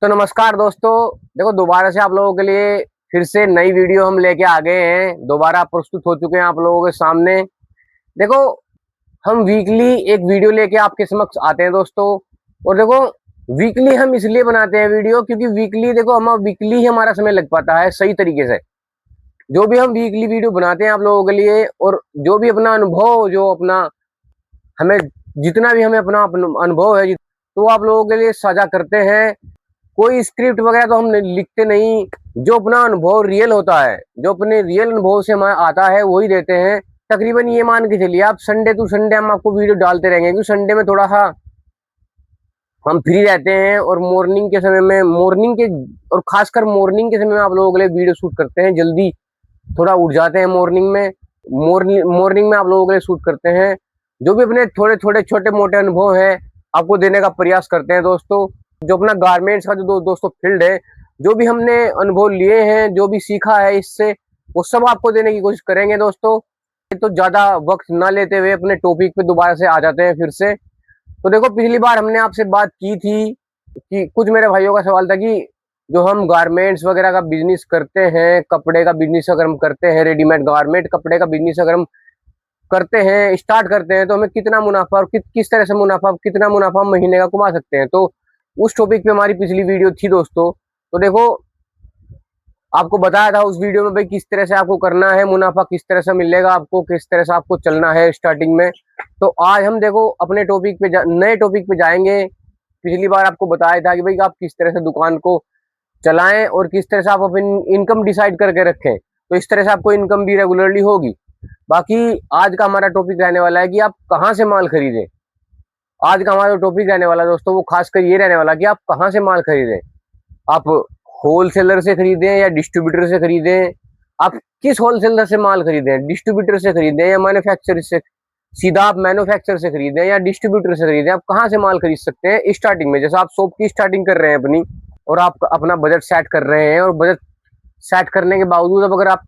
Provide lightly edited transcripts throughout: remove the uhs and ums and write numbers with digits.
तो नमस्कार दोस्तों। देखो दोबारा से आप लोगों के लिए फिर से नई वीडियो हम लेके आ गए हैं। दोबारा प्रस्तुत हो चुके हैं आप लोगों के सामने। देखो हम वीकली एक वीडियो लेके आपके समक्ष आते हैं दोस्तों। और देखो वीकली हम इसलिए बनाते हैं वीडियो क्योंकि वीकली देखो हम वीकली ही हमारा समय लग पाता है सही तरीके से। जो भी हम वीकली वीडियो बनाते हैं आप लोगों के लिए, और जो भी अपना अनुभव, जो अपना हमें जितना भी हमें अपना अनुभव है तो आप लोगों के लिए साझा करते हैं। कोई स्क्रिप्ट वगैरह तो हम लिखते नहीं। जो अपना अनुभव रियल होता है, जो अपने रियल अनुभव से हमारा आता है वही देते हैं। तकरीबन ये मान के चलिए आप संडे टू संडे हम आपको वीडियो डालते रहेंगे, क्योंकि संडे में थोड़ा सा हम फ्री रहते हैं और मॉर्निंग के समय में और खासकर मॉर्निंग के समय में आप लोगों के लिए वीडियो शूट करते हैं। जल्दी थोड़ा उठ जाते हैं मॉर्निंग में। मॉर्निंग में आप लोगों के लिए शूट करते हैं। जो भी अपने थोड़े थोड़े छोटे मोटे अनुभव है आपको देने का प्रयास करते हैं दोस्तों। जो अपना गारमेंट्स का जो दोस्तों फील्ड है, जो भी हमने अनुभव लिए हैं, जो भी सीखा है इससे, वो सब आपको देने की कोशिश करेंगे दोस्तों। तो ज्यादा वक्त ना लेते हुए अपने टॉपिक पे दोबारा से आ जाते हैं फिर से। तो देखो पिछली बार हमने आपसे बात की थी कि कुछ मेरे भाइयों का सवाल था कि जो हम गारमेंट्स वगैरह का बिजनेस करते हैं, कपड़े का बिजनेस अगर हम करते हैं, रेडीमेड गारमेंट कपड़े का बिजनेस अगर हम करते हैं, स्टार्ट करते हैं, तो हमें कितना मुनाफा और किस तरह से कितना मुनाफा महीने का कमा सकते हैं। तो उस टॉपिक पे हमारी पिछली वीडियो थी दोस्तों। तो देखो आपको बताया था उस वीडियो में भाई किस तरह से आपको करना है, मुनाफा किस तरह से मिलेगा आपको, किस तरह से आपको चलना है स्टार्टिंग में। तो आज हम देखो अपने टॉपिक पे नए टॉपिक पे जाएंगे। पिछली बार आपको बताया था कि भाई आप किस तरह से दुकान को चलाएं और किस तरह से आप अपनी इनकम डिसाइड करके रखें, तो इस तरह से आपको इनकम भी रेगुलरली होगी। बाकी आज का हमारा टॉपिक रहने वाला है कि आप कहाँ से माल खरीदें। आज का हमारा टॉपिक रहने वाला दोस्तों वो खासकर ये रहने वाला कि आप कहाँ से माल खरीदें। आप होलसेलर से खरीदें या डिस्ट्रीब्यूटर से खरीदें। आप किस होलसेलर से माल खरीदें, डिस्ट्रीब्यूटर से खरीदें या मैन्युफैक्चरर से। सीधा आप मैन्युफैक्चरर से खरीदें या डिस्ट्रीब्यूटर से खरीदें, आप कहाँ से माल खरीद सकते हैं स्टार्टिंग में। जैसे आप शॉप की स्टार्टिंग कर रहे हैं अपनी, और आप अपना बजट सेट कर रहे हैं, और बजट सेट करने के बावजूद अब अगर आप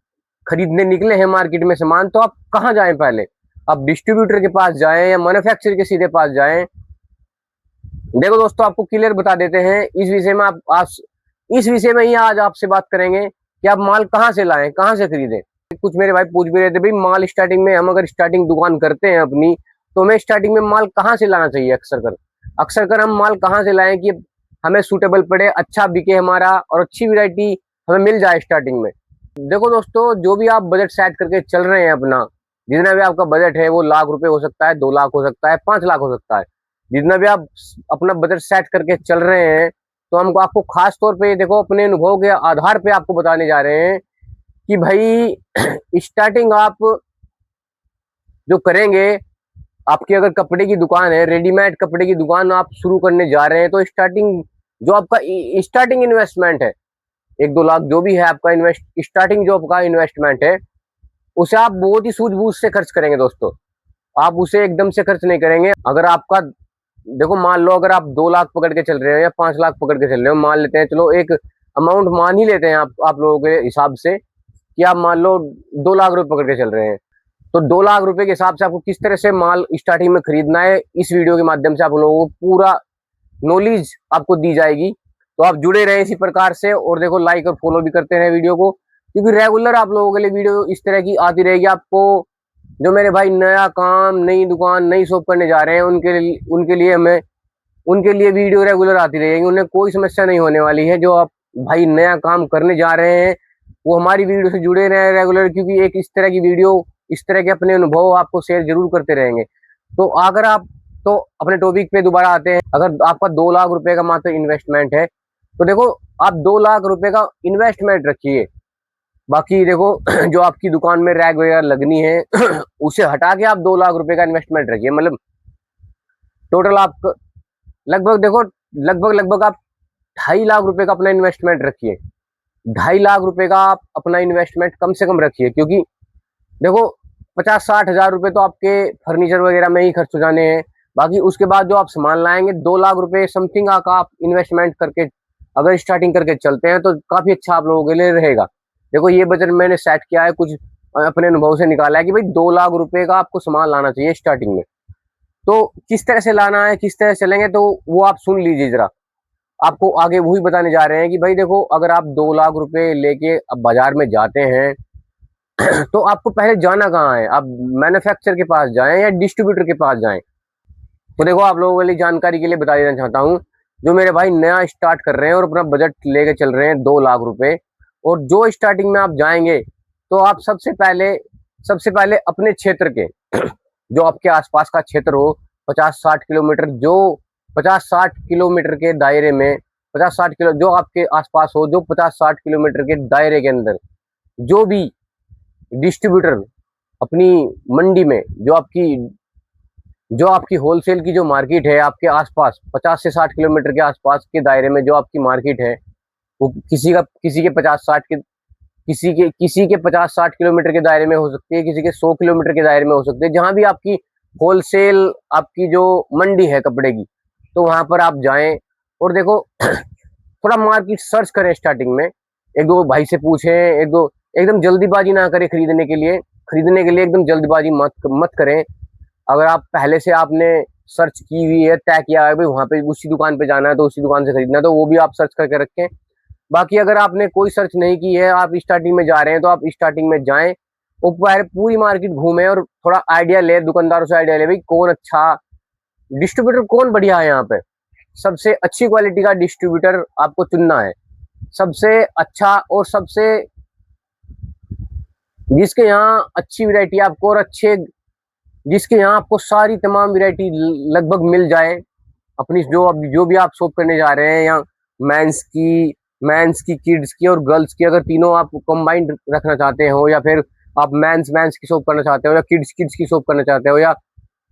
खरीदने निकले हैं मार्केट में सामान, तो आप कहाँ जाएं पहले। आप डिस्ट्रीब्यूटर के पास जाएं या मैन्युफैक्चरर के सीधे पास जाएं। देखो दोस्तों आपको क्लियर बता देते हैं इस विषय में। इस विषय में ही आज आपसे बात करेंगे कि आप माल कहाँ से लाएं, कहाँ से खरीदें। कुछ मेरे भाई पूछ भी रहे थे भाई माल स्टार्टिंग में हम अगर स्टार्टिंग दुकान करते हैं अपनी, तो हमें स्टार्टिंग में माल कहाँ से लाना चाहिए। अक्सर कर हम माल कहाँ से लाएं कि हमें सूटेबल पड़े, अच्छा बिके हमारा, और अच्छी वैरायटी हमें मिल जाए स्टार्टिंग में। देखो दोस्तों जो भी आप बजट सेट करके चल रहे हैं अपना, जितना भी आपका बजट है वो ₹1,00,000 हो सकता है, 2 लाख हो सकता है, 5 लाख हो सकता है। जितना भी आप अपना बजट सेट करके चल रहे हैं, तो हम आपको खास तौर पे देखो अपने अनुभव के आधार पे आपको बताने जा रहे हैं कि भाई स्टार्टिंग आप जो करेंगे, आपकी अगर कपड़े की दुकान है, रेडीमेड कपड़े की दुकान आप शुरू करने जा रहे हैं, तो स्टार्टिंग जो आपका स्टार्टिंग इन्वेस्टमेंट है 1-2 लाख जो भी है आपका स्टार्टिंग जो आपका इन्वेस्टमेंट है, उसे आप बहुत ही सूझबूझ से खर्च करेंगे दोस्तों। आप उसे एकदम से खर्च नहीं करेंगे। अगर आपका देखो मान लो अगर आप 2 लाख पकड़ के चल रहे हो या 5 लाख पकड़ के चल रहे हो, मान लेते हैं, चलो एक अमाउंट मान ही लेते हैं आप लोगों के हिसाब से कि आप मान लो 2 लाख रुपए पकड़ के चल रहे हैं। तो 2 लाख रुपए के हिसाब से आपको किस तरह से माल स्टार्टिंग में खरीदना है, इस वीडियो के माध्यम से आप लोगों को पूरा नॉलेज आपको दी जाएगी। तो आप जुड़े रहे इसी प्रकार से, और देखो लाइक और फॉलो भी करते रहे वीडियो को, क्योंकि रेगुलर आप लोगों के लिए वीडियो इस तरह की आती रहेगी। आपको जो मेरे भाई नया काम, नई दुकान, नई शॉप करने जा रहे हैं, उनके लिए वीडियो रेगुलर आती रहेगी। उन्हें कोई समस्या नहीं होने वाली है। जो आप भाई नया काम करने जा रहे हैं वो हमारी वीडियो से जुड़े रहे रेगुलर, क्योंकि एक इस तरह की वीडियो, इस तरह के अपने अनुभव आपको शेयर जरूर करते रहेंगे। तो अगर आप तो अपने टॉपिक पे दोबारा आते हैं। अगर आपका 2 लाख रुपए का मात्र इन्वेस्टमेंट है, तो देखो आप 2 लाख रुपए का इन्वेस्टमेंट रखिए। बाकी देखो जो आपकी दुकान में रैक वगैरह लगनी है उसे हटा के आप 2 लाख रुपए का इन्वेस्टमेंट रखिए। मतलब टोटल आप लगभग आप 2.5 लाख रुपए का अपना इन्वेस्टमेंट रखिए। 2.5 लाख रुपए का आप अपना इन्वेस्टमेंट कम से कम रखिए, क्योंकि देखो 50-60 हज़ार रुपए तो आपके फर्नीचर वगैरह में ही खर्च हो जाने हैं। बाकी उसके बाद जो आप सामान लाएंगे, 2 लाख रुपए समथिंग का आप इन्वेस्टमेंट करके अगर स्टार्टिंग करके चलते हैं, तो काफी अच्छा आप लोगों के लिए रहेगा। देखो ये बजट मैंने सेट किया है, कुछ अपने अनुभव से निकाला है कि भाई 2 लाख रुपए का आपको सामान लाना चाहिए स्टार्टिंग में। तो किस तरह से लाना है, किस तरह से चलेंगे, तो वो आप सुन लीजिए जरा। आपको आगे वही बताने जा रहे हैं कि भाई देखो, अगर आप 2 लाख रुपए लेके अब बाजार में जाते हैं तो आपको पहले जाना कहाँ है, आप मैन्युफैक्चर के पास जाएं या डिस्ट्रीब्यूटर के पास जाएं। तो देखो, आप लोगों के लिए जानकारी के लिए बता देना चाहता हूँ, जो मेरे भाई नया स्टार्ट कर रहे हैं और अपना बजट लेके चल रहे हैं 2 लाख रुपए, और जो स्टार्टिंग में आप जाएंगे, तो आप सबसे पहले अपने क्षेत्र के जो आपके आसपास का क्षेत्र हो, 50-60 किलोमीटर, जो 50-60 किलोमीटर के दायरे में, 50-60 किलो जो आपके आसपास हो, जो 50-60 किलोमीटर के दायरे के अंदर जो भी डिस्ट्रीब्यूटर अपनी मंडी में, जो आपकी होलसेल की जो मार्केट है आपके आसपास 50 से 60 किलोमीटर के आसपास के दायरे में, जो आपकी मार्केट है, वो किसी के 50-60 किलोमीटर के दायरे में हो सकती है, किसी के 100 किलोमीटर के दायरे में हो सकती है। जहां भी आपकी होलसेल, आपकी जो मंडी है कपड़े की, तो वहां पर आप जाएं और देखो थोड़ा मार्केट सर्च करें स्टार्टिंग में, एक दो भाई से पूछें, एक दो, एकदम जल्दीबाजी ना करें खरीदने के लिए एकदम जल्दबाजी मत मत करें। अगर आप पहले से आपने सर्च की हुई है, तय किया है भाई वहां पे उसी दुकान पे जाना है तो उसी दुकान से खरीदना है, तो वो भी आप सर्च करके रखें। बाकी अगर आपने कोई सर्च नहीं की है, आप स्टार्टिंग में जा रहे हैं, तो आप स्टार्टिंग में जाएं, ऊपर पूरी मार्केट घूमें और थोड़ा आइडिया ले, दुकानदारों से आइडिया ले भाई कौन अच्छा डिस्ट्रीब्यूटर, कौन बढ़िया है यहाँ पे। सबसे अच्छी क्वालिटी का डिस्ट्रीब्यूटर आपको चुनना है, सबसे अच्छा और सबसे जिसके यहाँ अच्छी वैरायटी आपको और अच्छे, जिसके यहाँ आपको सारी तमाम वैरायटी लगभग मिल जाए। अपनी जो भी आप शॉप करने जा रहे हैं, या मेंस की किड्स की और गर्ल्स की, अगर तीनों आप कंबाइंड रखना चाहते हो, या फिर आप मेंस की शॉप करना चाहते हो, या किड्स की शॉप करना चाहते हो, या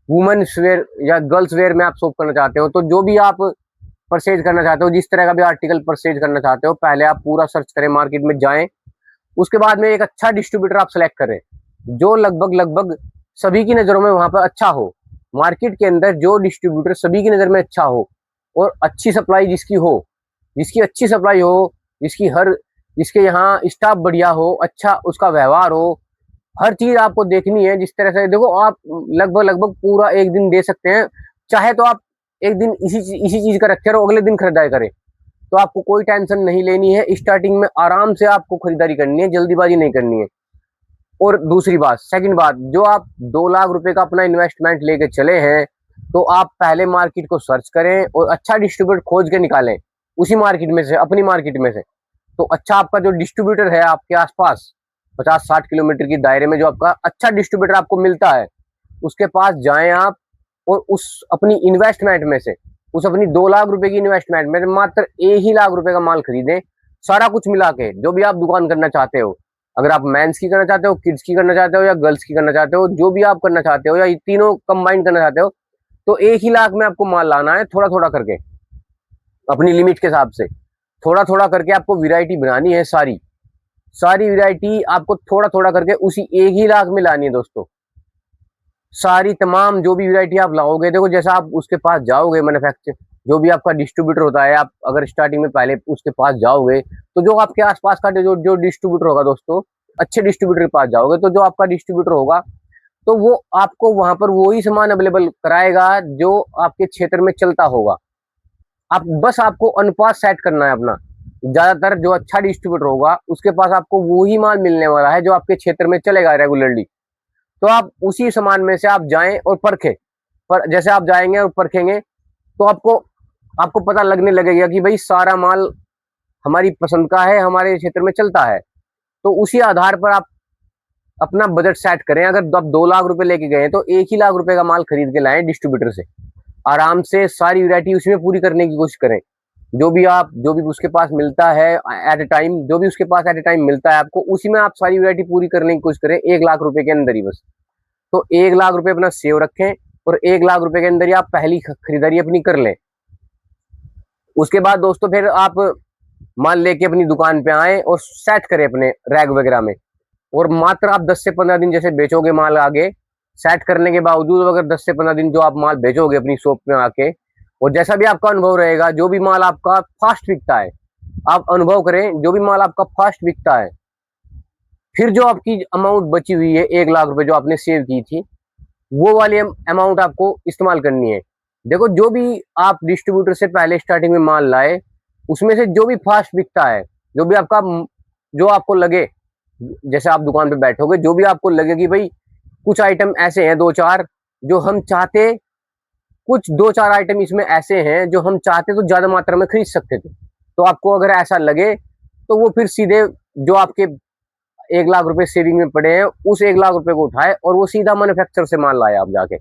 वुमेन्स वेयर या गर्ल्स वेयर में आप शॉप करना चाहते हो, तो जो भी आप परचेज करना चाहते हो, जिस तरह का भी आर्टिकल परचेज करना चाहते हो, पहले आप पूरा सर्च करें, मार्केट में जाएं। उसके बाद में एक अच्छा डिस्ट्रीब्यूटर आप सेलेक्ट करें, जो लगभग लगभग सभी की नजरों में वहां पर अच्छा हो। मार्केट के अंदर जो डिस्ट्रीब्यूटर सभी की नजर में अच्छा हो, और अच्छी सप्लाई जिसकी अच्छी सप्लाई हो, जिसके यहाँ स्टाफ बढ़िया हो, अच्छा उसका व्यवहार हो, हर चीज आपको देखनी है। जिस तरह से देखो, आप लगभग लगभग पूरा एक दिन दे सकते हैं, चाहे तो आप एक दिन इसी चीज का रखे और अगले दिन खरीदारी करें, तो आपको कोई टेंशन नहीं लेनी है। स्टार्टिंग में आराम से आपको खरीदारी करनी है, जल्दीबाजी नहीं करनी है। और दूसरी बात, सेकंड बात, जो आप 2 लाख रुपए का अपना इन्वेस्टमेंट लेके चले हैं, तो आप पहले मार्केट को सर्च करें और अच्छा डिस्ट्रीब्यूटर खोज के निकालें उसी मार्केट में से, अपनी मार्केट में से। तो अच्छा आपका जो डिस्ट्रीब्यूटर है आपके आसपास 50-60 किलोमीटर की दायरे में, जो आपका अच्छा डिस्ट्रीब्यूटर आपको मिलता है, उसके पास जाएं आप, और उस अपनी इन्वेस्टमेंट में से, उस अपनी 2 लाख रुपए की इन्वेस्टमेंट में मात्र 1 ही लाख रुपए का माल खरीदें, सारा कुछ मिला के। जो भी आप दुकान करना चाहते हो, अगर आप मेंस की करना चाहते हो, किड्स की करना चाहते हो, या गर्ल्स की करना चाहते हो, जो भी आप करना चाहते हो, या ये तीनों कंबाइन करना चाहते हो, तो 1 ही लाख में आपको माल लाना है, थोड़ा थोड़ा करके, अपनी लिमिट के हिसाब से थोड़ा थोड़ा करके आपको वैरायटी बनानी है। सारी सारी वैरायटी आपको थोड़ा थोड़ा करके उसी 1 ही लाख में लानी है दोस्तों। सारी तमाम जो भी वैरायटी आप लाओगे, देखो जैसा आप उसके पास जाओगे, मैन्युफैक्चर जो भी आपका डिस्ट्रीब्यूटर होता है, आप अगर स्टार्टिंग में पहले उसके पास जाओगे, तो जो आपके आसपास का जो जो डिस्ट्रीब्यूटर होगा दोस्तों, अच्छे डिस्ट्रीब्यूटर के पास जाओगे, तो जो आपका डिस्ट्रीब्यूटर होगा, तो वो आपको वहां पर वही सामान अवेलेबल कराएगा जो आपके क्षेत्र में चलता होगा। आपको अनुपात सेट करना है अपना। ज्यादातर जो अच्छा डिस्ट्रीब्यूटर होगा उसके पास आपको वही माल मिलने वाला है जो आपके क्षेत्र में चलेगा रेगुलरली। तो आप उसी सामान में से आप जाएं और परखें। पर जैसे आप जाएंगे और परखेंगे, तो आपको आपको पता लगने लगेगा कि भाई सारा माल हमारी पसंद का है, हमारे क्षेत्र में चलता है। तो उसी आधार पर आप अपना बजट सेट करें। अगर आप 2 लाख रुपए लेके गए हैं, तो 1 ही लाख रुपए का माल खरीद के लाएं डिस्ट्रीब्यूटर से, आराम से सारी वैरायटी उसमें पूरी करने की कोशिश करें। जो भी उसके पास मिलता है एट ए टाइम, जो भी उसके पास एट ए टाइम मिलता है आपको, उसी में आप सारी वैरायटी पूरी करने की कोशिश करें 1 लाख रुपए के अंदर ही बस। तो 1 लाख रुपए अपना सेव रखें, और 1 लाख रुपए के अंदर ही आप पहली खरीदारी अपनी कर लें। उसके बाद दोस्तों फिर आप माल लेके अपनी दुकान पे आए और सेट करें अपने रैग वगैरह में। और मात्र आप 10 से 15 दिन जैसे बेचोगे माल, आगे सेट करने के बावजूद अगर 10 से 15 दिन जो आप माल बेचोगे अपनी शॉप में आके, और जैसा भी आपका अनुभव रहेगा, जो भी माल आपका फास्ट बिकता है, आप अनुभव करें, जो भी माल आपका फास्ट बिकता है, फिर जो आपकी अमाउंट बची हुई है 1 लाख रुपए जो आपने सेव की थी, वो वाली अमाउंट आपको इस्तेमाल करनी है। देखो, जो भी आप डिस्ट्रीब्यूटर से पहले स्टार्टिंग में माल लाए, उसमें से जो भी फास्ट बिकता है, जो भी आपका जो आपको लगे, जैसे आप दुकान पे बैठोगे, जो भी आपको लगे कि भाई कुछ आइटम ऐसे हैं दो चार जो हम चाहते, कुछ दो चार आइटम इसमें ऐसे हैं जो हम चाहते तो ज्यादा मात्रा में खरीद सकते थे, तो आपको अगर ऐसा लगे तो वो फिर सीधे जो आपके 1 लाख रुपए सेविंग में पड़े हैं उस 1 लाख रुपए को उठाए और वो सीधा मैन्युफैक्चर से माल लाए आप जाके।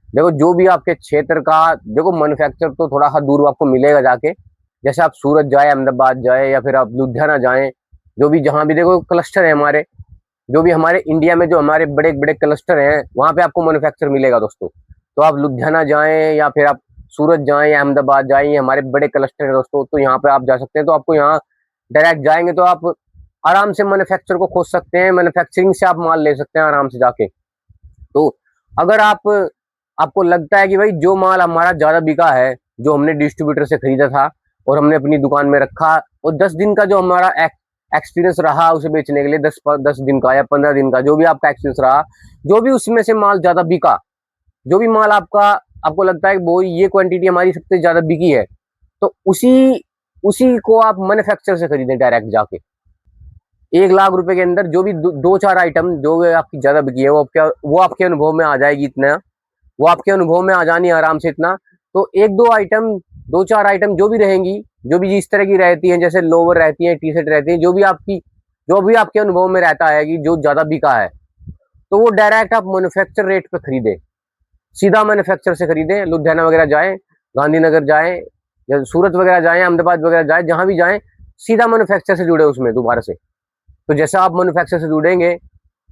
देखो जो भी आपके क्षेत्र का, देखो मैन्युफैक्चर तो थोड़ा सा दूर आपको मिलेगा जाके, जैसे आप सूरत जाए, अहमदाबाद जाए या फिर आप लुधियाना जाए, जो भी जहाँ भी देखो क्लस्टर है हमारे, जो भी हमारे इंडिया में जो हमारे बड़े बड़े क्लस्टर हैं वहां पे आपको मैन्युफैक्चर मिलेगा दोस्तों। तो आप लुधियाना जाएं या फिर आप सूरत जाएं या अहमदाबाद जाएं, ये हमारे बड़े क्लस्टर हैं दोस्तों, तो यहाँ पे आप जा सकते हैं। तो आपको यहाँ डायरेक्ट जाएंगे तो आप आराम से मैन्युफैक्चर को खोज सकते हैं, मैन्युफैक्चरिंग से आप माल ले सकते हैं आराम से जाके। तो अगर आपको लगता है कि भाई जो माल हमारा ज्यादा बिका है, जो हमने डिस्ट्रीब्यूटर से खरीदा था और हमने अपनी दुकान में रखा, और 10 दिन का जो हमारा एक्सपीरियंस रहा उसे बेचने के लिए, 10 दिन का या 15 दिन का जो भी आपका एक्सपीरियंस रहा, जो भी उसमें से माल ज्यादा बिका, जो भी माल आपको लगता है कि वो ये क्वांटिटी हमारी सबसे ज्यादा बिकी है, तो उसी उसी को आप मैन्युफैक्चर से खरीदें डायरेक्ट जाके। 1 लाख रुपए के अंदर जो भी दो चार आइटम जो आपकी ज्यादा बिकी है वो आपके अनुभव में आ जाएगी इतना, वो आपके अनुभव में आ जानी आराम से इतना। तो एक दो आइटम, दो चार आइटम जो भी रहेंगी, जो भी जिस तरह की रहती हैं, जैसे लोवर रहती है, टी शर्ट रहती है, जो भी आपके अनुभव में रहता है कि जो ज्यादा बिका है, तो वो डायरेक्ट आप मैन्युफैक्चर रेट पे खरीदे, सीधा मैन्युफैक्चर से खरीदे। लुधियाना वगैरह जाए, गांधीनगर जाए या सूरत वगैरह जाए, अहमदाबाद वगैरह जाए, जहां भी जाए सीधा मैन्युफैक्चर से जुड़े उसमें दोबारा से। तो जैसे आप मैन्युफैक्चर से जुड़ेंगे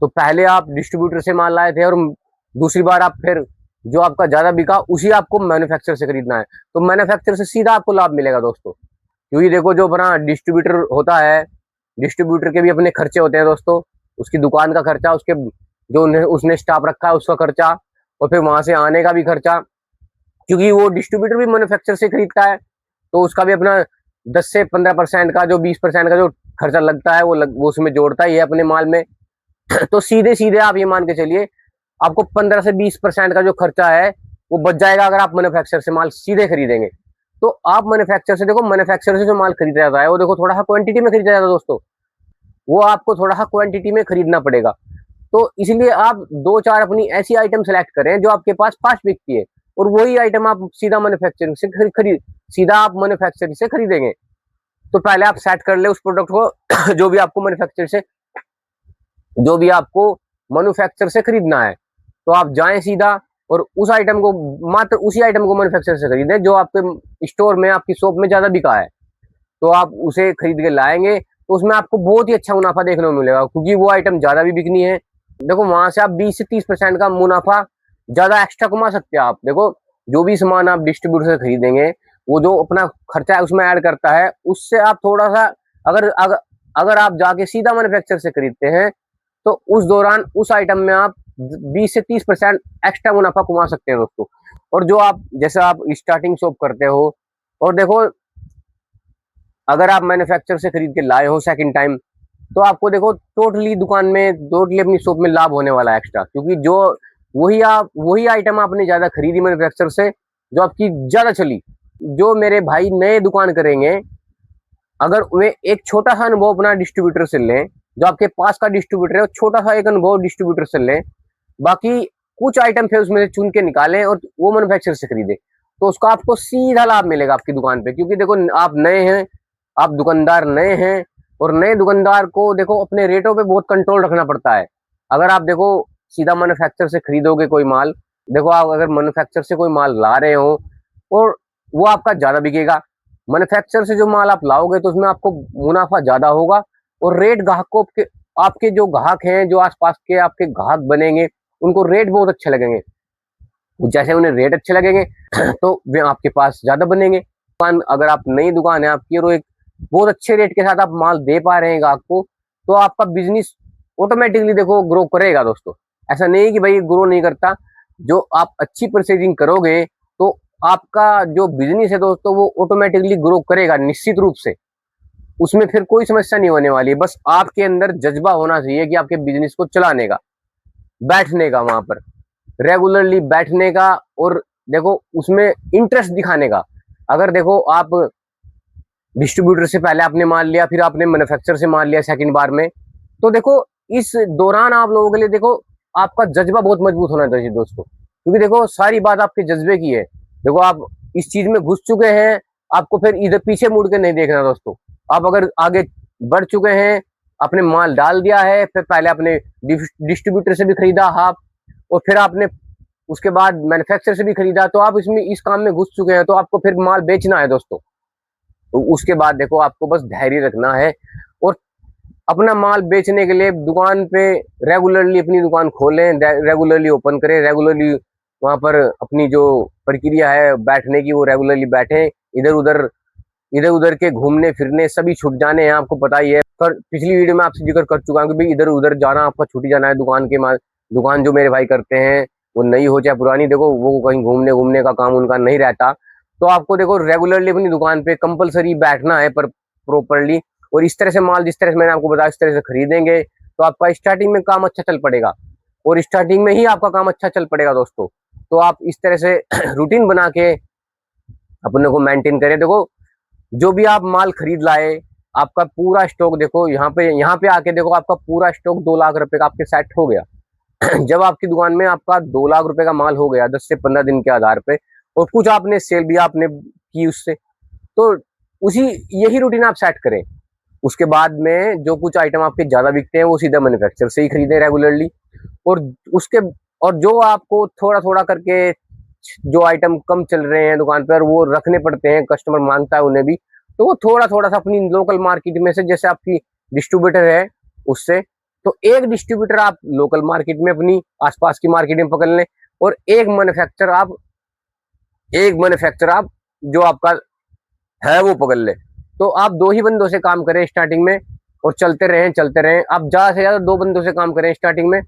तो पहले आप डिस्ट्रीब्यूटर से माल लाए थे और दूसरी बार आप फिर जो आपका ज्यादा बिका उसी आपको मैन्युफैक्चर से खरीदना है, तो मैन्युफैक्चर से सीधा आपको लाभ मिलेगा दोस्तों। क्योंकि देखो जो अपना डिस्ट्रीब्यूटर होता है, डिस्ट्रीब्यूटर के भी अपने खर्चे होते हैं दोस्तों, उसकी दुकान का खर्चा, उसके जो उसने स्टाफ रखा है उसका खर्चा, और फिर वहां से आने का भी खर्चा, क्योंकि वो डिस्ट्रीब्यूटर भी मैन्युफैक्चर से खरीदता है, तो उसका भी अपना 10 से 15% का, जो 20% का जो खर्चा लगता है वो उसमें जोड़ता ही है अपने माल में। तो सीधे सीधे आप ये मान के चलिए आपको 15 से 20% का जो खर्चा है वो बच जाएगा अगर आप मैन्युफैक्चर से माल सीधे खरीदेंगे। तो आप मैन्युफैक्चर से, देखो मैन्युफैक्चर से जो माल खरीदा जाता है वो देखो थोड़ा सा क्वांटिटी में खरीदा जाता है दोस्तों, वो आपको थोड़ा सा क्वांटिटी में खरीदना पड़ेगा। तो इसलिए आप दो चार अपनी ऐसी आइटम सेलेक्ट करें जो आपके पास फास्ट बिकती है, और वही आइटम आप सीधा मैन्युफैक्चरिंग से सीधा आप मैन्युफैक्चरिंग से खरीदेंगे। तो पहले आप सेट कर ले उस प्रोडक्ट को जो भी आपको मैन्युफैक्चर से खरीदना है, तो आप जाएं सीधा और उस आइटम को, मात्र उसी आइटम को मैन्युफैक्चर से खरीदें जो आपके स्टोर में, आपकी शॉप में ज्यादा बिका है, तो आप उसे खरीद के लाएंगे तो उसमें आपको बहुत ही अच्छा मुनाफा देखने को मिलेगा, क्योंकि वो आइटम ज्यादा भी बिकनी है। देखो वहां से आप 20 से 30% का मुनाफा ज्यादा एक्स्ट्रा कमा सकते हैं आप। देखो जो भी सामान आप डिस्ट्रीब्यूटर से खरीदेंगे, वो जो अपना खर्चा है उसमें ऐड करता है, उससे आप थोड़ा सा, अगर आप जाके सीधा मैन्युफैक्चर से खरीदते हैं तो उस दौरान उस आइटम में आप 20 से 30% एक्स्ट्रा मुनाफा कमा सकते हैं दोस्तों। और जो आप, जैसे आप स्टार्टिंग शॉप करते हो, और देखो अगर आप मैन्युफैक्चर से खरीद के लाए हो सेकंड टाइम, तो आपको देखो टोटली अपनी शॉप में लाभ होने वाला है एक्स्ट्रा, क्योंकि जो वही आइटम आपने ज्यादा खरीदी मैन्युफैक्चर से, जो आपकी ज्यादा चली। जो मेरे भाई नए दुकान करेंगे, अगर वे एक छोटा सा अनुभव अपना डिस्ट्रीब्यूटर से लें, जो आपके पास का डिस्ट्रीब्यूटर है छोटा सा एक अनुभव डिस्ट्रीब्यूटर से लें, बाकी कुछ आइटम फिर उसमें से चुन के निकालें और वो मैन्युफैक्चर से खरीदे, तो उसका आपको सीधा लाभ मिलेगा आपकी दुकान पे। क्योंकि देखो आप नए हैं, आप दुकानदार नए हैं, और नए दुकानदार को देखो अपने रेटों पे बहुत कंट्रोल रखना पड़ता है। अगर आप देखो सीधा मैन्युफैक्चर से खरीदोगे कोई माल, देखो आप अगर मैन्युफैक्चर से कोई माल ला रहे हो और वो आपका ज्यादा बिकेगा, मैन्युफैक्चर से जो माल आप लाओगे तो उसमें आपको मुनाफा ज्यादा होगा, और रेट ग्राहकों के, आपके जो ग्राहक हैं, जो आसपास के आपके ग्राहक बनेंगे, उनको रेट बहुत अच्छे लगेंगे। जैसे उन्हें रेट अच्छे लगेंगे तो वे आपके पास ज्यादा बनेंगे। दुकान, अगर आप नई दुकान है आपकी और एक बहुत अच्छे रेट के साथ आप माल दे पा रहे हैं ग्राहक को, तो आपका बिजनेस ऑटोमेटिकली देखो ग्रो करेगा दोस्तों। ऐसा नहीं कि भाई ग्रो नहीं करता, जो आप अच्छी परचेजिंग करोगे तो आपका जो बिजनेस है दोस्तों वो ऑटोमेटिकली ग्रो करेगा निश्चित रूप से। उसमें फिर कोई समस्या नहीं होने वाली है, बस आपके अंदर जज्बा होना चाहिए कि आपके बिजनेस को चलाने का, बैठने का, वहां पर रेगुलरली बैठने का, और देखो उसमें इंटरेस्ट दिखाने का। अगर देखो आप डिस्ट्रीब्यूटर से पहले आपने माल लिया, फिर आपने मैन्युफैक्चरर से माल लिया सेकंड बार में। तो देखो इस दौरान आप लोगों के लिए देखो आपका जज्बा बहुत मजबूत होना चाहिए दोस्तों, क्योंकि देखो सारी बात आपके जज्बे की है। देखो आप इस चीज में घुस चुके हैं, आपको फिर इधर पीछे मुड़ के नहीं देखना दोस्तों। आप अगर आगे बढ़ चुके हैं, आपने माल डाल दिया है, फिर पहले आपने डिस्ट्रीब्यूटर से भी खरीदा हाफ, और फिर आपने उसके बाद मैन्युफैक्चरर से भी खरीदा, तो आप इसमें इस काम में घुस चुके हैं, तो आपको फिर माल बेचना है दोस्तों। तो उसके बाद देखो आपको बस धैर्य रखना है, और अपना माल बेचने के लिए दुकान पे रेगुलरली अपनी दुकान खोलें, रेगुलरली ओपन करें, रेगुलरली वहां पर अपनी जो प्रक्रिया है बैठने की वो रेगुलरली बैठें। इधर उधर के घूमने फिरने सभी छूट जाने हैं, आपको पता ही है। पर पिछली वीडियो में आपसे जिक्र कर चुका हूँ कि भाई इधर उधर जाना आपका छूट ही जाना है। दुकान जो मेरे भाई करते हैं, वो नई हो चाहे पुरानी, देखो वो कहीं घूमने घूमने का काम उनका नहीं रहता। तो आपको देखो रेगुलरली अपनी दुकान पे कंपलसरी बैठना है, पर प्रॉपरली, और इस तरह से माल जिस तरह से मैंने आपको बताया इस तरह से खरीदेंगे, तो आपका स्टार्टिंग में काम अच्छा चल पड़ेगा, और स्टार्टिंग में ही आपका काम अच्छा चल पड़ेगा दोस्तों। तो आप इस तरह से रूटीन बना के अपने को मेंटेन करें। देखो जो भी आप माल खरीद लाए, आपका पूरा स्टॉक देखो यहाँ पे आके देखो आपका पूरा स्टॉक 2 लाख रुपए का आपके सेट हो गया। जब आपकी दुकान में आपका 2 लाख रुपए का माल हो गया 10 से 15 दिन के आधार पे, और कुछ आपने सेल भी आपने की उससे, तो उसी यही रूटीन आप सेट करें। उसके बाद में जो कुछ आइटम आपके ज्यादा बिकते हैं वो सीधा मैन्युफैक्चरर से ही खरीदें रेगुलरली, और उसके और जो आपको थोड़ा थोड़ा करके जो आइटम कम चल रहे हैं दुकान पर वो रखने पड़ते हैं, कस्टमर मांगता है उन्हें भी, तो वो थोड़ा थोड़ा सा अपनी लोकल मार्केट में से, जैसे आपकी डिस्ट्रीब्यूटर है उससे, तो एक डिस्ट्रीब्यूटर आप लोकल मार्केट में अपनी आसपास की मार्केट में पकड़ लें, और एक मैन्युफैक्चर आप जो आपका है वो पकड़ ले। तो आप 2 ही बंदों से काम करें स्टार्टिंग में, और चलते रहें। आप ज्यादा से ज्यादा 2 बंदों से काम करें स्टार्टिंग में।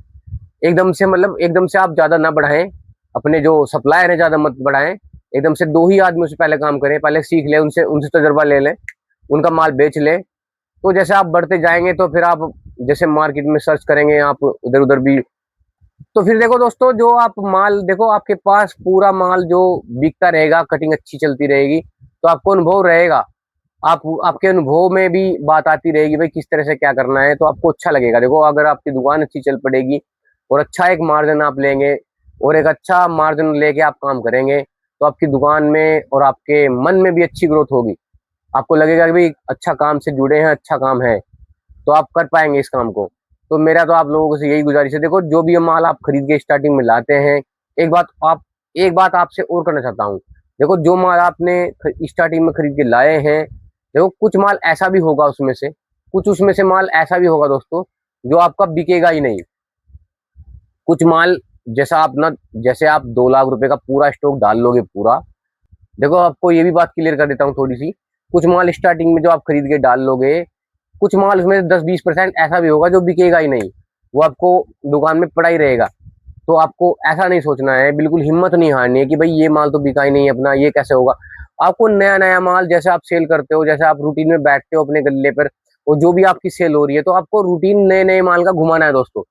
एकदम से आप ज्यादा ना बढ़ाएं, अपने जो सप्लायर है ज्यादा मत बढ़ाएं। एकदम से 2 ही आदमियों से पहले काम करें, पहले सीख ले उनसे उनसे तजर्बा ले लें, उनका माल बेच ले। तो जैसे आप बढ़ते जाएंगे तो फिर आप जैसे मार्केट में सर्च करेंगे आप उधर उधर भी, तो फिर देखो दोस्तों जो आप माल देखो आपके पास पूरा माल जो बिकता रहेगा, कटिंग अच्छी चलती रहेगी, तो आपको अनुभव रहेगा। आपके अनुभव में भी बात आती रहेगी भाई किस तरह से क्या करना है, तो आपको अच्छा लगेगा। देखो अगर आपकी दुकान अच्छी चल पड़ेगी और अच्छा एक मार्जिन आप लेंगे, और एक अच्छा मार्जिन लेके आप काम करेंगे, तो आपकी दुकान में और आपके मन में भी अच्छी ग्रोथ होगी। आपको लगेगा कि भाई अच्छा काम से जुड़े हैं, अच्छा काम है, तो आप कर पाएंगे इस काम को। तो मेरा तो आप लोगों से यही गुजारिश है, देखो जो भी ये माल आप खरीद के स्टार्टिंग में लाते हैं, एक बात आप एक बात आपसे और करना चाहता हूँ। देखो जो माल आपने स्टार्टिंग में खरीद के लाए हैं, देखो कुछ माल ऐसा भी होगा उसमें से, कुछ उसमें से माल ऐसा भी होगा दोस्तों जो आपका बिकेगा ही नहीं। कुछ माल जैसे आप 2 लाख रुपए का पूरा स्टॉक डाल लोगे पूरा, देखो आपको ये भी बात क्लियर कर देता हूँ थोड़ी सी। कुछ माल स्टार्टिंग में जो आप खरीद के डाल लोगे, कुछ माल उसमें 10-20% ऐसा भी होगा जो बिकेगा ही नहीं, वो आपको दुकान में पड़ा ही रहेगा। तो आपको ऐसा नहीं सोचना है, बिल्कुल हिम्मत नहीं हारनी है कि भाई ये माल तो बिका ही नहीं अपना, ये कैसे होगा। आपको नया नया माल जैसे आप सेल करते हो, जैसे आप रूटीन में बैठते हो अपने गल्ले पर, और जो भी आपकी सेल हो रही है, तो आपको रूटीन नए नए माल का घुमाना है दोस्तों।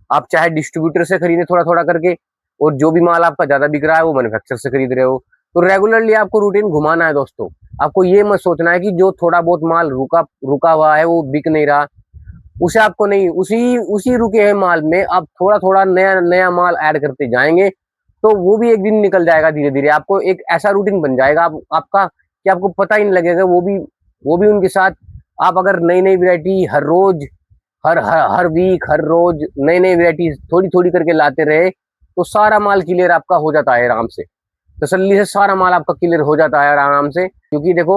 आप चाहे डिस्ट्रीब्यूटर से खरीदे थोड़ा थोड़ा करके, और जो भी माल आपका ज्यादा बिक रहा है वो मैन्युफैक्चरर से खरीद रहे हो, तो रेगुलरली आपको रूटीन घुमाना है दोस्तों। आपको ये मत सोचना है कि जो थोड़ा बहुत माल रुका रुका हुआ है वो बिक नहीं रहा, उसे आपको नहीं, उसी उसी रुके हुए माल में आप थोड़ा थोड़ा नया नया माल ऐड करते जाएंगे, तो वो भी एक दिन निकल जाएगा। धीरे धीरे आपको एक ऐसा रूटीन बन जाएगा आपका कि आपको पता ही नहीं लगेगा। वो भी उनके साथ आप अगर नई नई वैरायटी हर रोज, हर वीक, हर रोज नई नई वैरायटी थोड़ी थोड़ी करके लाते रहे, तो सारा माल क्लियर आपका हो जाता है आराम से, तसल्ली से सारा माल आपका क्लियर हो जाता है आराम से। क्योंकि देखो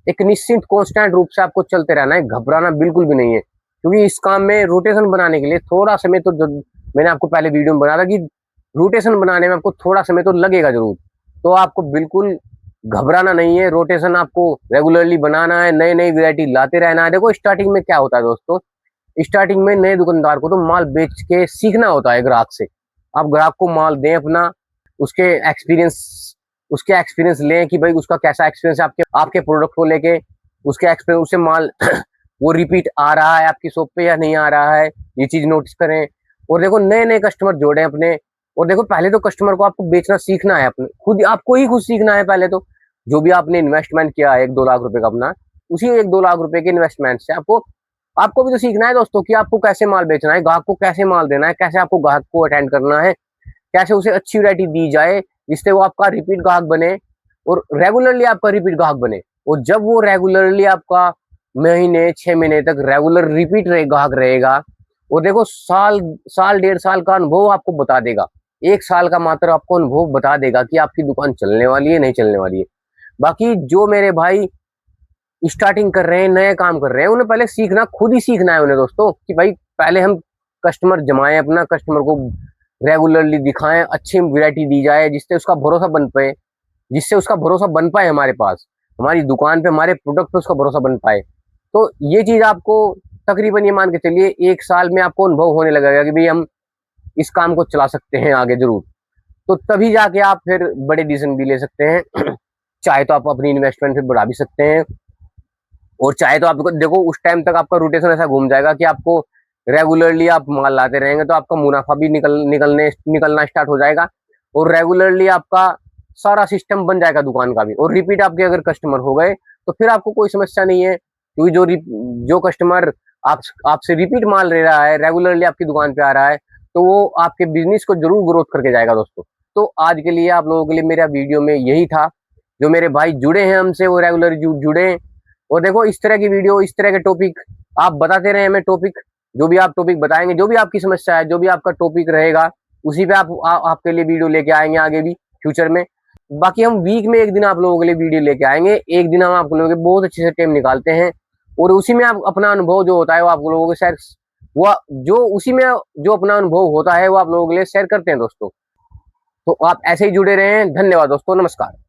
एक निश्चित कांस्टेंट रूप से आपको चलते रहना है, घबराना बिल्कुल भी नहीं है। क्योंकि इस काम में रोटेशन बनाने के लिए थोड़ा समय तो, जो मैंने आपको पहले वीडियो में बताया था कि रोटेशन बनाने में आपको थोड़ा समय तो लगेगा जरूर, तो आपको बिल्कुल घबराना नहीं है। रोटेशन आपको रेगुलरली बनाना है, नई नई वैरायटी लाते रहना है। देखो स्टार्टिंग में क्या होता है दोस्तों, स्टार्टिंग में नए दुकानदार को तो माल बेच के सीखना होता है ग्राहक से। आप ग्राहक को माल दें अपना, उसके एक्सपीरियंस उसके एक्सपीरियंस लें कि भाई उसका कैसा एक्सपीरियंस है आपके आपके प्रोडक्ट को लेके, उसके एक्सपीरियंस उससे माल वो रिपीट आ रहा है आपकी शॉप पे या नहीं आ रहा है, ये चीज नोटिस करें। और देखो नए नए कस्टमर जोड़े अपने, और देखो पहले तो कस्टमर को आपको बेचना सीखना है, अपने खुद आपको ही खुद सीखना है पहले तो। जो भी आपने इन्वेस्टमेंट किया है 1-2 लाख रुपए का अपना, उसी 1-2 लाख रुपए के इन्वेस्टमेंट से आपको भी तो सीखना है दोस्तों कि आपको कैसे माल बेचना है, ग्राहक को कैसे माल देना है, कैसे आपको ग्राहक को अटेंड करना है, कैसे उसे अच्छी वैरायटी दी जाए जिससे वो आपका रिपीट ग्राहक बने और रेगुलरली आपका रिपीट ग्राहक बने। और जब वो रेगुलरली आपका महीने 6 महीने तक रेगुलर रिपीट ग्राहक रहेगा, और देखो साल 1.5 साल का अनुभव आपको बता देगा, 1 साल का मात्र आपको अनुभव बता देगा कि आपकी दुकान चलने वाली है नहीं चलने वाली है। बाकी जो मेरे भाई स्टार्टिंग कर रहे हैं, नए काम कर रहे हैं, उन्हें पहले सीखना, खुद ही सीखना है उन्हें दोस्तों कि भाई पहले हम कस्टमर जमाएं, अपना कस्टमर को रेगुलरली दिखाएं, अच्छी वैरायटी दी जाए जिससे उसका भरोसा बन पाए, हमारे पास, हमारी दुकान पे, हमारे प्रोडक्ट पे उसका भरोसा बन पाए। तो ये चीज आपको तकरीबन ये मान के चलिए 1 साल में आपको अनुभव होने लगेगा कि भाई हम इस काम को चला सकते हैं आगे जरूर। तो तभी जाके आप फिर बड़े डिसीजन भी ले सकते हैं। चाहे तो आप अपनी इन्वेस्टमेंट फिर बढ़ा भी सकते हैं, और चाहे तो आपको देखो उस टाइम तक आपका रोटेशन ऐसा घूम जाएगा कि आपको रेगुलरली आप माल लाते रहेंगे तो आपका मुनाफा भी निकलना स्टार्ट हो जाएगा, और रेगुलरली आपका सारा सिस्टम बन जाएगा दुकान का भी। और रिपीट आपके अगर कस्टमर हो गए तो फिर आपको कोई समस्या नहीं है, क्योंकि जो कस्टमर आपसे रिपीट माल ले रहा है, रेगुलरली आपकी दुकान पे आ रहा है, तो वो आपके बिजनेस को जरूर ग्रोथ करके जाएगा दोस्तों। तो आज के लिए आप लोगों के लिए मेरा वीडियो में यही था। जो मेरे भाई जुड़े हैं हमसे वो रेगुलर जुड़े। और देखो इस तरह की वीडियो, इस तरह के टॉपिक आप बताते रहे हमें, टॉपिक जो भी आप टॉपिक बताएंगे, जो भी आपकी समस्या है, जो भी आपका टॉपिक रहेगा, उसी पे आपके लिए वीडियो लेके आएंगे आगे भी फ्यूचर में। बाकी हम वीक में एक दिन आप लोगों के लिए वीडियो लेके आएंगे, एक दिन हम आप लोगों के बहुत अच्छे से टाइम निकालते हैं, और उसी में आप अपना अनुभव जो होता है वो आप लोगों के शेयर, वो जो उसी में जो अपना अनुभव होता है वो आप लोगों के लिए शेयर करते हैं दोस्तों। तो आप ऐसे ही जुड़े रहें। धन्यवाद दोस्तों, नमस्कार।